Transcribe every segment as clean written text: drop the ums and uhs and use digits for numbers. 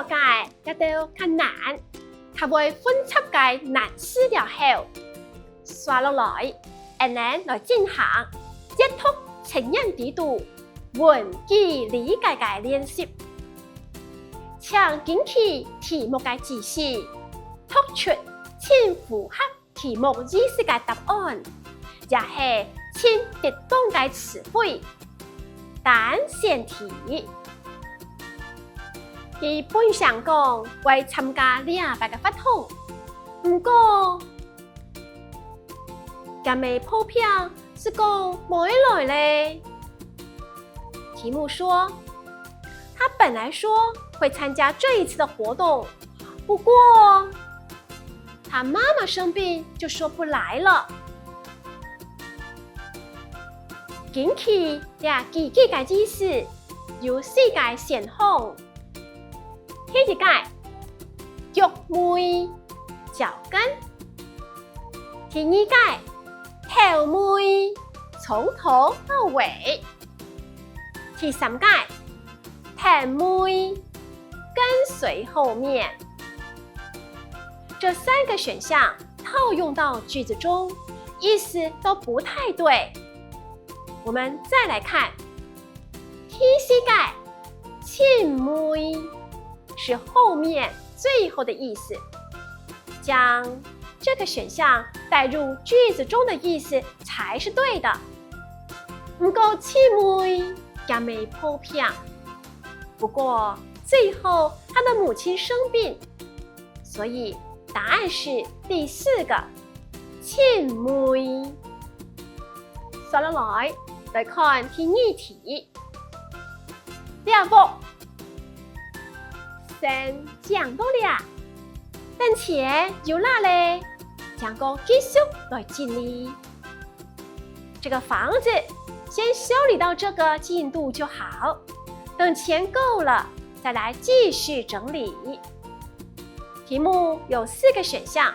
了解也都較難，較會分輯嘅難思了後，刷落來，然後來進行接觸情人地度文字理解嘅練習。請根據題目嘅指示，讀出請符合題目意思嘅答案，也係請特定嘅詞彙。單選題。基本上講會參加兩百個法通，不過咁未鋪票是講冇來嘞。題目說，他本來說會參加這一次的活動，不過他媽媽生病就說不來了。根據呢幾句嘅意思，有四個選項。第一個，腳妹腳跟；第二個，頭妹從頭到尾；第三個，頭妹跟隨後面。這三個選項套用到句子中，意思都不太對。我們再來看第四個，親妹是後面最後的意思，將這個選項帶入句子中的意思才是對的。唔夠親妹也沒鋪票，不過最後他的母親生病，所以答案是第四個，親妹。刷落來，來看第二題。第二個。先講到了，但且有哪嘞？將個繼續來整理。這個房子先修理到這個進度就好，等錢夠了再來繼續整理。題目有四個選項，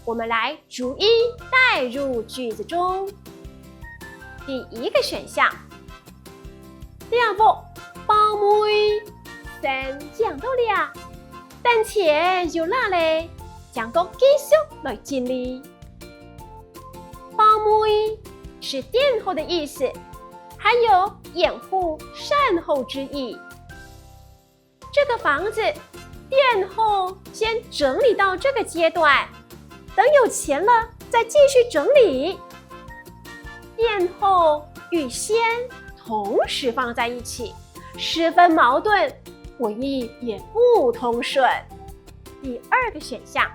我們來逐一帶入句子中。第一個選項，第二個包妹。先講到了，但且有哪嘞？將個繼續來整理。包妹是殿後的意思，還有掩護善後之意。這個房子殿後先整理到這個階段，等有錢了再繼續整理。殿後與先同時放在一起，十分矛盾。文意也不通順。第二個選項，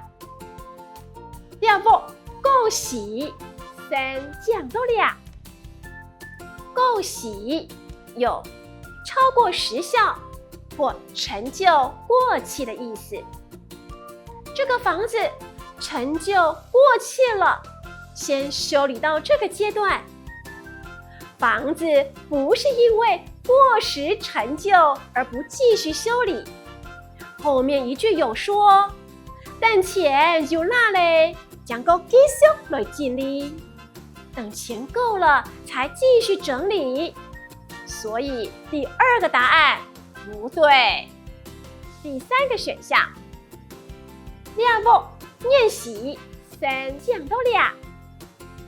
第二個恭喜，先講到了。恭喜有超過時效或陳舊過氣的意思。這個房子陳舊過氣了，先修理到這個階段。房子不是因為過時陳舊而不繼續修理。後面一句有說，但錢有哪嘞？將個繼續來整理，等錢夠了才繼續整理。所以第二個答案不對。第三個選項，第二個念習，先講到了。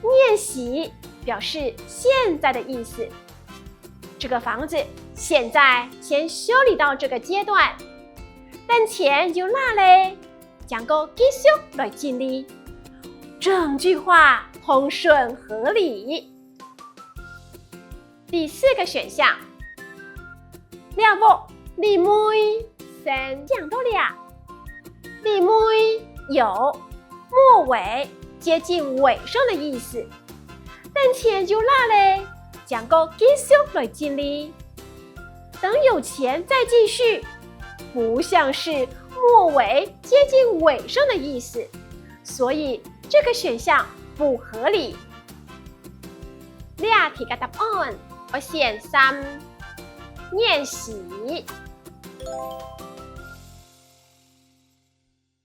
念習表示現在的意思。這個房子現在先修理到這個階段，但錢有哪嘞？將個繼續來整理。整句話通順合理。第四個選項，第二個你妹先講到了。你妹有末尾接近尾聲的意思，但錢有哪嘞？將個繼續來整理，等有錢再繼續，不像是末尾接近尾聲的意思，所以這個選項不合理。兩題嘅答案我選三，念習。